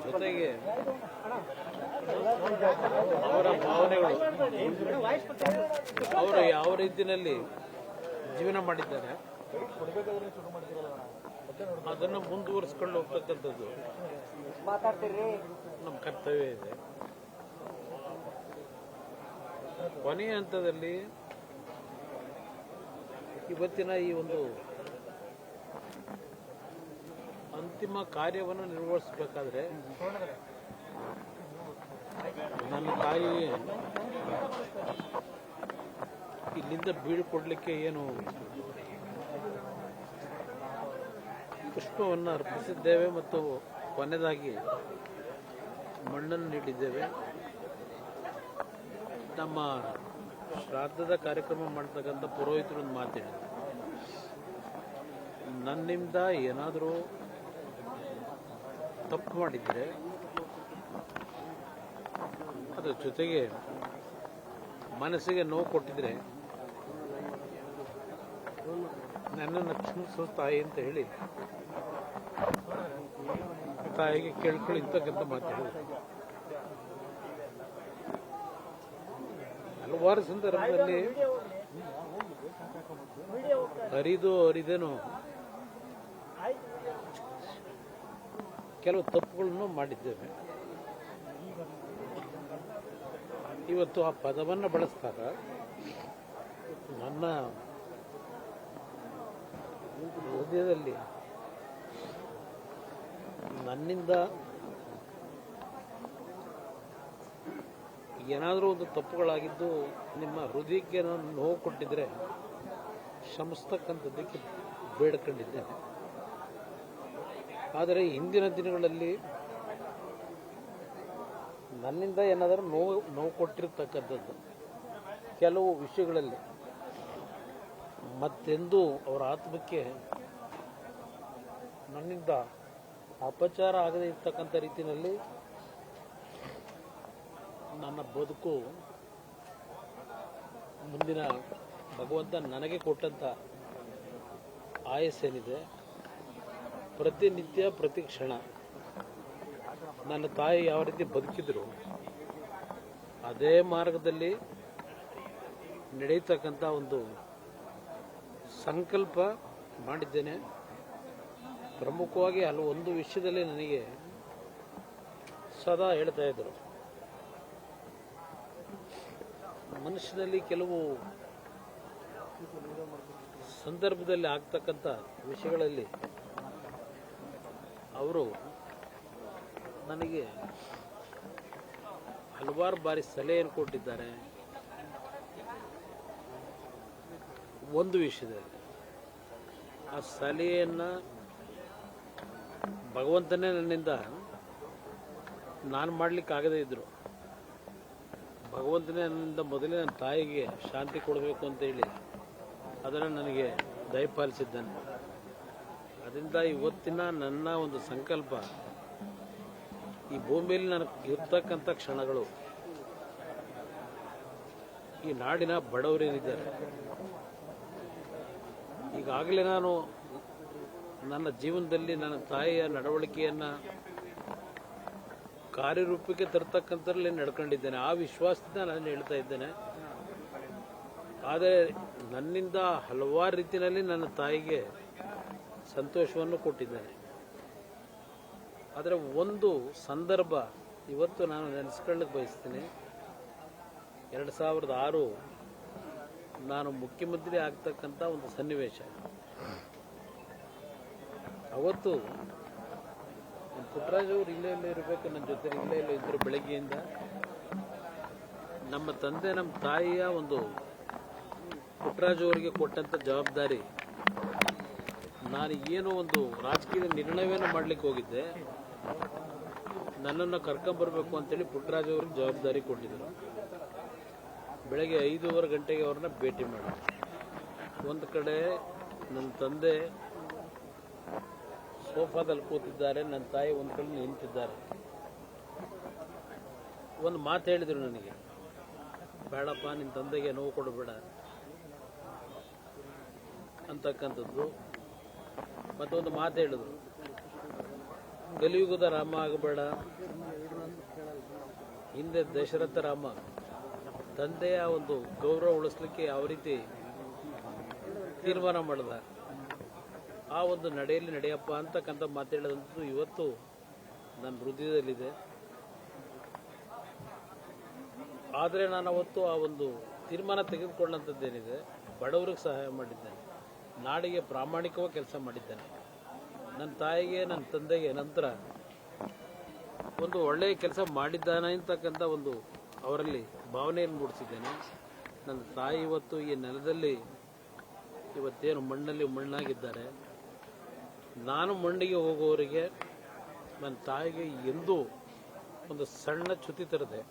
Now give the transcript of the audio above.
ಜೊತೆಗೆ ಅವರ ಭಾವನೆಗಳು ಅವರು ಯಾವ ರೀತಿಯಲ್ಲಿ ಜೀವನ ಮಾಡಿದ್ದಾರೆ ಅದನ್ನು ಮುಂದುವರಿಸ್ಕೊಂಡು ಹೋಗ್ತಕ್ಕಂಥದ್ದು ನಮ್ಮ ಕರ್ತವ್ಯ ಇದೆ. ಕೊನೆಯ ಹಂತದಲ್ಲಿ ಇವತ್ತಿನ ಈ ಒಂದು ಅಂತಿಮ ಕಾರ್ಯವನ್ನು ನಿರ್ವಹಿಸಬೇಕಾದ್ರೆ ನನ್ನ ತಾಯಿ ಇಲ್ಲಿಂದ ಬೀಳ್ಕೊಡ್ಲಿಕ್ಕೆ ಏನು ಪುಷ್ಪವನ್ನು ಅರ್ಪಿಸಿದ್ದೇವೆ ಮತ್ತು ಕೊನೆಯದಾಗಿ ಮಣ್ಣನ್ನು ನೀಡಿದ್ದೇವೆ. ನಮ್ಮ ಶ್ರಾದ್ದದ ಕಾರ್ಯಕ್ರಮ ಮಾಡ್ತಕ್ಕಂಥ ಪುರೋಹಿತರೊಂದು ಮಾತಾಡಿದ್ರು, ನನ್ನಿಂದ ಏನಾದರೂ ತಪ್ಪು ಮಾಡಿದರೆ ಅದರ ಜೊತೆಗೆ ಮನಸ್ಸಿಗೆ ನೋವು ಕೊಟ್ಟಿದ್ರೆ ನನ್ನನ್ನು ಕ್ಷಮಿಸು ತಾಯಿ ಅಂತ ಹೇಳಿ ತಾಯಿಗೆ ಕೇಳ್ಕೊಳ್ಳಿ ಇಂತಕ್ಕಂಥ ಮಾತಾಡಿದ್ರು. ಹಲವಾರು ಸಂದರ್ಭದಲ್ಲಿ ಅರಿದೇನೋ ಕೆಲವು ತಪ್ಪುಗಳನ್ನು ಮಾಡಿದ್ದೇವೆ. ಇವತ್ತು ಆ ಪದವನ್ನು ಬಳಸಿದಾಗ ನನ್ನ ಹೃದಯದಲ್ಲಿ ನನ್ನಿಂದ ಏನಾದರೂ ಒಂದು ತಪ್ಪುಗಳಾಗಿದ್ದು ನಿಮ್ಮ ಹೃದಯಕ್ಕೆ ನಾನು ನೋವು ಕೊಟ್ಟಿದ್ರೆ ಕ್ಷಮಿಸ್ತಕ್ಕಂಥದ್ದಕ್ಕೆ ಬೇಡ್ಕೊಂಡಿದ್ದೇನೆ. ಆದರೆ ಇಂದಿನ ದಿನಗಳಲ್ಲಿ ನನ್ನಿಂದ ಏನಾದರೂ ನೋವು ಕೊಟ್ಟಿರ್ತಕ್ಕಂಥದ್ದು ಕೆಲವು ವಿಷಯಗಳಲ್ಲಿ ಮತ್ತೆಂದೂ ಅವರ ಆತ್ಮಕ್ಕೆ ನನ್ನಿಂದ ಅಪಚಾರ ಆಗದೇ ಇರ್ತಕ್ಕಂಥ ರೀತಿಯಲ್ಲಿ ನನ್ನ ಬದುಕು ಮುಂದಿನ ಭಗವಂತ ನನಗೆ ಕೊಟ್ಟಂಥ ಆಯಸ್ಸೇನಿದೆ, ಪ್ರತಿನಿತ್ಯ ಪ್ರತಿ ಕ್ಷಣ ನನ್ನ ತಾಯಿ ಯಾವ ರೀತಿ ಬದುಕಿದ್ರು ಅದೇ ಮಾರ್ಗದಲ್ಲಿ ನಡೆಯತಕ್ಕಂಥ ಒಂದು ಸಂಕಲ್ಪ ಮಾಡಿದ್ದೇನೆ. ಪ್ರಮುಖವಾಗಿ ಒಂದು ವಿಷಯದಲ್ಲಿ ನನಗೆ ಸದಾ ಹೇಳ್ತಾ ಇದ್ರು, ಮನುಷ್ಯನಲ್ಲಿ ಕೆಲವು ಸಂದರ್ಭದಲ್ಲಿ ಆಗ್ತಕ್ಕಂಥ ವಿಷಯಗಳಲ್ಲಿ ಅವರು ನನಗೆ ಹಲವಾರು ಬಾರಿ ಸಲಹೆಯನ್ನು ಕೊಟ್ಟಿದ್ದಾರೆ. ಒಂದು ವಿಷಯದಲ್ಲಿ ಆ ಸಲಹೆಯನ್ನು ಭಗವಂತನೇ ನನ್ನಿಂದ ನಾನು ಮಾಡಲಿಕ್ಕಾಗದೇ ಇದ್ದರು, ಭಗವಂತನೇ ನನ್ನಿಂದ ಮೊದಲೇ ನನ್ನ ತಾಯಿಗೆ ಶಾಂತಿ ಕೊಡಬೇಕು ಅಂತೇಳಿ ಅದನ್ನು ನನಗೆ ದಯಪಾಲಿಸಿದ್ದಾನೆ. ಅದರಿಂದ ಇವತ್ತಿನ ನನ್ನ ಒಂದು ಸಂಕಲ್ಪ, ಈ ಭೂಮಿಯಲ್ಲಿ ನನಗೆ ಇರ್ತಕ್ಕಂಥ ಕ್ಷಣಗಳು ಈ ನಾಡಿನ ಬಡವರೇನಿದ್ದಾರೆ, ಈಗಾಗಲೇ ನಾನು ನನ್ನ ಜೀವನದಲ್ಲಿ ನನ್ನ ತಾಯಿಯ ನಡವಳಿಕೆಯನ್ನು ಕಾರ್ಯರೂಪಕ್ಕೆ ತರ್ತಕ್ಕಂಥದ್ರಲ್ಲಿ ನಡ್ಕೊಂಡಿದ್ದೇನೆ. ಆ ವಿಶ್ವಾಸದಿಂದ ನಾನು ಹೇಳ್ತಾ ಇದ್ದೇನೆ. ಆದರೆ ನನ್ನಿಂದ ಹಲವಾರು ರೀತಿಯಲ್ಲಿ ನನ್ನ ತಾಯಿಗೆ ಸಂತೋಷವನ್ನು ಕೊಟ್ಟಿದ್ದೇನೆ. ಆದರೆ ಒಂದು ಸಂದರ್ಭ ಇವತ್ತು ನಾನು ನೆನೆಸ್ಕೊಳ್ಳಕ್ಕೆ ಬಯಸ್ತೀನಿ. 2006 ನಾನು ಮುಖ್ಯಮಂತ್ರಿ ಆಗ್ತಕ್ಕಂಥ ಒಂದು ಸನ್ನಿವೇಶ. ಅವತ್ತು ಪುಟ್ಟರಾಜ್ ಅವರು ಇಲ್ಲೇ ಇರಬೇಕು, ನನ್ನ ಜೊತೆ ಇಲ್ಲೇ ಇದ್ದರು. ಬೆಳಗ್ಗೆಯಿಂದ ನಮ್ಮ ತಂದೆ ನಮ್ಮ ತಾಯಿಯ ಒಂದು ಪುಟ್ಟರಾಜ್ ಅವರಿಗೆ ಕೊಟ್ಟಂಥ ಜವಾಬ್ದಾರಿ, ನಾನು ಏನೋ ಒಂದು ರಾಜಕೀಯ ನಿರ್ಣಯವನ್ನು ಮಾಡಲಿಕ್ಕೆ ಹೋಗಿದ್ದೆ, ನನ್ನನ್ನು ಕರ್ಕೊಂಬರ್ಬೇಕು ಅಂತೇಳಿ ಪುಟ್ಟರಾಜ್ ಅವ್ರಿಗೆ ಜವಾಬ್ದಾರಿ ಕೊಟ್ಟಿದ್ದರು. ಬೆಳಗ್ಗೆ 5:15 ಗಂಟೆಗೆ ಅವ್ರನ್ನ ಭೇಟಿ ಮಾಡಿ, ಒಂದು ಕಡೆ ನನ್ನ ತಂದೆ ಸೋಫಾದಲ್ಲಿ ಕೂತಿದ್ದಾರೆ, ನನ್ನ ತಾಯಿ ಒಂದು ಕಡೆ ನಿಂತಿದ್ದಾರೆ. ಒಂದು ಮಾತು ಹೇಳಿದರು ನನಗೆ, ಬೇಡಪ್ಪ ನಿನ್ನ ತಂದೆಗೆ ನೋವು ಕೊಡಬೇಡ ಅಂತಕ್ಕಂಥದ್ದು. ಮತ್ತೊಂದು ಮಾತು ಹೇಳಿದ್ರು, ಕಲಿಯುಗದ ರಾಮ ಆಗಬೇಡ. ಹಿಂದೆ ದಶರಥ ರಾಮ ತಂದೆಯ ಒಂದು ಗೌರವ ಉಳಿಸ್ಲಿಕ್ಕೆ ಯಾವ ರೀತಿ ತೀರ್ಮಾನ ಮಾಡಿದ, ಆ ಒಂದು ನಡೆಯಲ್ಲಿ ನಡೆಯಪ್ಪ ಅಂತಕ್ಕಂಥ ಮಾತಾಡಿದಂಥದ್ದು ಇವತ್ತು ನನ್ನ ಹೃದಯದಲ್ಲಿದೆ. ಆದರೆ ನಾನು ಅವತ್ತು ಆ ಒಂದು ತೀರ್ಮಾನ ತೆಗೆದುಕೊಳ್ಳುವಂಥದ್ದೇನಿದೆ, ಬಡವರಿಗೆ ಸಹಾಯ ಮಾಡಿದ್ದೇನೆ, ನಾಡಿಗೆ ಪ್ರಾಮಾಣಿಕವಾಗಿ ಕೆಲಸ ಮಾಡಿದ್ದೇನೆ. ನನ್ನ ತಾಯಿಗೆ ನನ್ನ ತಂದೆಗೆ ನಂತರ ಒಂದು ಒಳ್ಳೆಯ ಕೆಲಸ ಮಾಡಿದ್ದಾನೆ ಅಂತಕ್ಕಂಥ ಒಂದು ಅವರಲ್ಲಿ ಭಾವನೆಯನ್ನು ಮೂಡಿಸಿದ್ದೇನೆ. ನನ್ನ ತಾಯಿ ಇವತ್ತು ಈ ನೆಲದಲ್ಲಿ ಇವತ್ತೇನು ಮಣ್ಣಲ್ಲಿ ಮಣ್ಣಾಗಿದ್ದಾರೆ. ನಾನು ಮಣ್ಣಿಗೆ ಹೋಗುವವರಿಗೆ ನನ್ನ ತಾಯಿಗೆ ಎಂದೂ ಒಂದು ಸಣ್ಣ ಚ್ಯುತಿ ತರದೆ